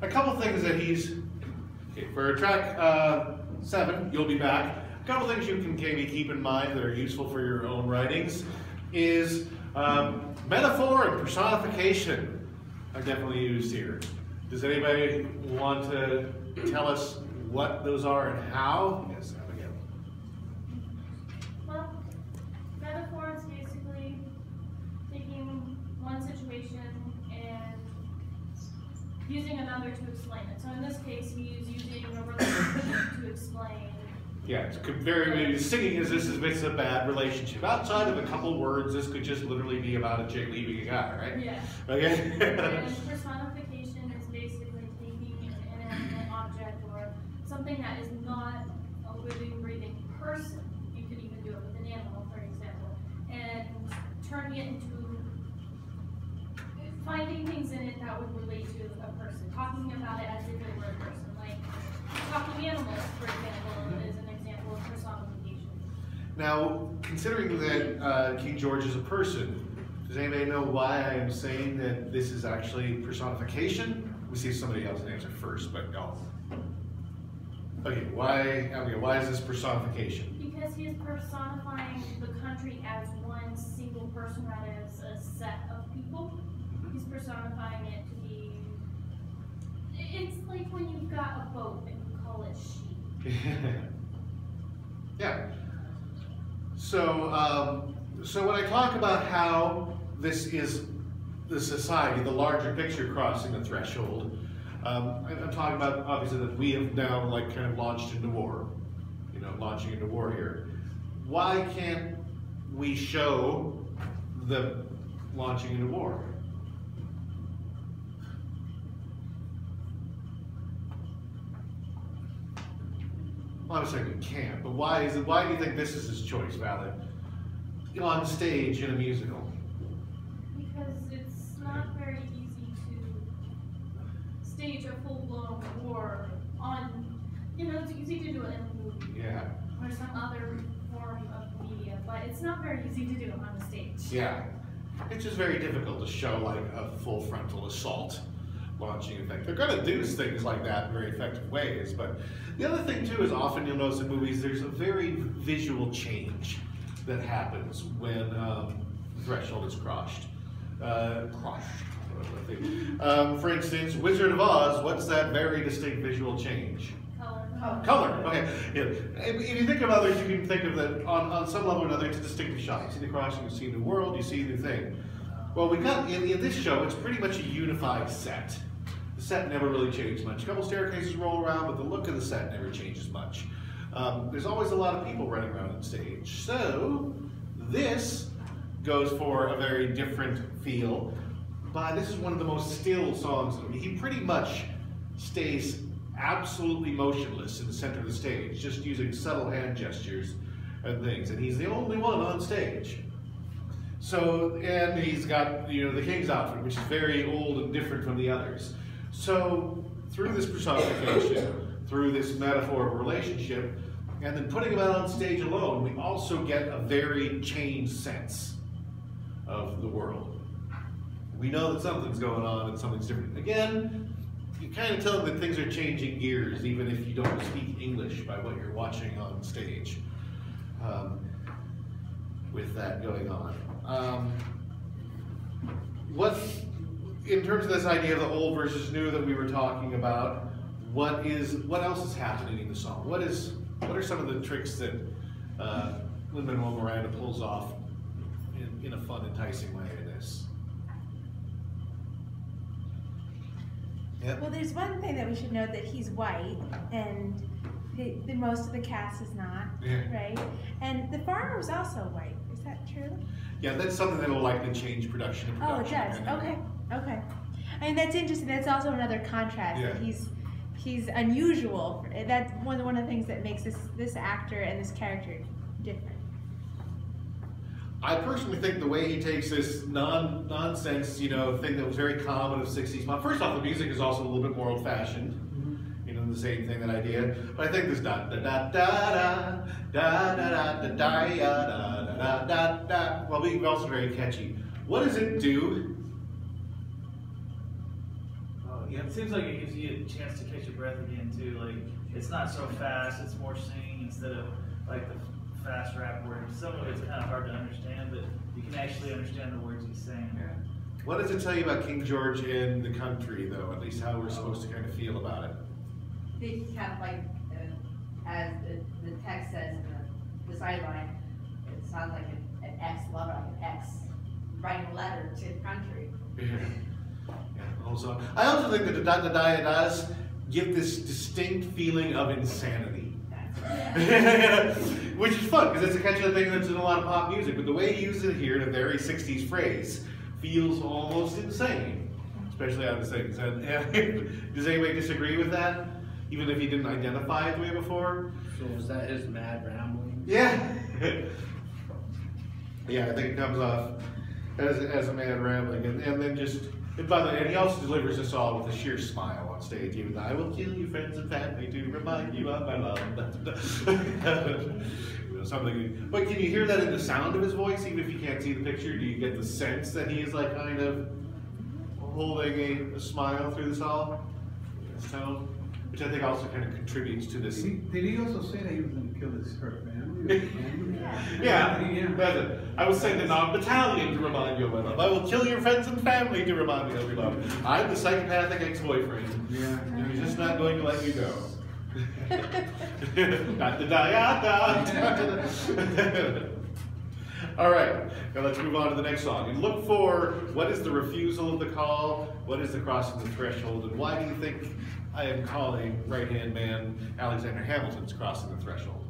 a couple things that he's, okay, for track 7, You'll Be Back, a couple things you can maybe keep in mind that are useful for your own writings is metaphor and personification are definitely used here. Does anybody want to tell us what those are and how? Yes, Abigail. Well, metaphor is basically taking one situation and using another to explain it. So in this case, he's using a relationship to explain. Yeah, it's very singing is it's a bad relationship. Outside of a couple words, this could just literally be about a chick leaving a guy, right? Yeah. Okay. And personification is basically taking an inanimate object or something that is not a living, breathing person. You could even do it with an animal, for example, and turning it into finding things in it that would relate to a person, talking about it as if it were a person. Like talking animals, for example, is an example of personification. Now, considering that King George is a person, does anybody know why I am saying that this is actually personification? We see somebody else answer first, but no. Okay, why is this personification? Because he is personifying the country as one single person rather than as a set of people. He's personifying it to be. It's like when you've got a boat and you call it sheep. Yeah. So, so when I talk about how this is the society, the larger picture crossing the threshold, I'm talking about obviously that we have now like kind of launched into war, launching into war here. Why can't we show the launching into war? Well, I'm saying we can't, but why do you think this is his choice, Valid? On stage in a musical? Because it's not very easy to stage a full-blown war on, it's easy to do it in a movie. Yeah. Or some other form of media, but it's not very easy to do on the stage. Yeah. It's just very difficult to show like a full frontal assault launching effect. They're going to do things like that in very effective ways, but the other thing too is often you'll notice in movies there's a very visual change that happens when the threshold is crossed. For instance, Wizard of Oz, what's that very distinct visual change? Color. Color, okay. Yeah. If you think of others, you can think of that on some level or another, it's a distinctive shot. You see the crossing, you see a new world, you see a new thing. Well, we got in this show, it's pretty much a unified set. The set never really changed much. A couple staircases roll around, but the look of the set never changes much. There's always a lot of people running around on stage. So this goes for a very different feel. But this is one of the most still songs. He pretty much stays absolutely motionless in the center of the stage, just using subtle hand gestures and things. And he's the only one on stage. So, and he's got, the king's outfit, which is very old and different from the others. So, through this personification, through this metaphor of a relationship, and then putting him out on stage alone, we also get a very changed sense of the world. We know that something's going on and something's different. Again, you kind of tell that things are changing gears, even if you don't speak English by what you're watching on stage. With that going on. In terms of this idea of the old versus new that we were talking about, what else is happening in the song? What are some of the tricks that Lin-Manuel Miranda pulls off in a fun, enticing way in this? Yep. Well, there's one thing that we should note, that he's white, and the most of the cast is not, right? And the farmer was also white. Is that true? Yeah, that's something that will likely change production to production. Oh, it does. Okay, okay. I mean, that's interesting. That's also another contrast. Yeah. That he's unusual. That's one of the things that makes this actor and this character different. I personally think the way he takes this nonsense, thing that was very common of 60s pop. First off, the music is also a little bit more old-fashioned. The same thing, that idea. But I think this da da da da da da da da da da da da da. Well, being also very catchy. What does it do? Oh, It seems like it gives you a chance to catch your breath again too. Like it's not so fast; it's more singing instead of like the fast rap words. Some of it's kind of hard to understand, but you can actually understand the words he's saying. Yeah. What does it tell you about King George in the country, though? At least how we're supposed to kind of feel about it. It's kind of like, as the text says in the sideline, it sounds like an ex-lover, like an ex writing a letter to the country. Yeah. Also, I also think that the Daya does give this distinct feeling of insanity. Which is fun, because it's a kind of thing that's in a lot of pop music, but the way he uses it here in a very 60s phrase feels almost insane, especially on the things. And does anybody disagree with that? Even if he didn't identify it the way before? So was that his mad rambling? Yeah. Yeah, I think it comes off as a mad rambling, and then just, and by the way, and he also delivers this all with a sheer smile on stage. Even I will kill you, friends and family, to remind you of my love. You know, something. But can you hear that in the sound of his voice, even if you can't see the picture? Do you get the sense that he is like kind of holding a smile through this all? His tone, which I think also kind of contributes to this. Did he also say that he was going to kill her family? Yeah, that's it. I will send an armed battalion to remind you of my love. I will kill your friends and family to remind you of your love. I'm the psychopathic ex-boyfriend. Yeah. He's just not going to let you go. All right, now let's move on to the next song. And look for what is the refusal of the call, what is the crossing the threshold, and why do you think I am calling right-hand man Alexander Hamilton's Crossing the Threshold?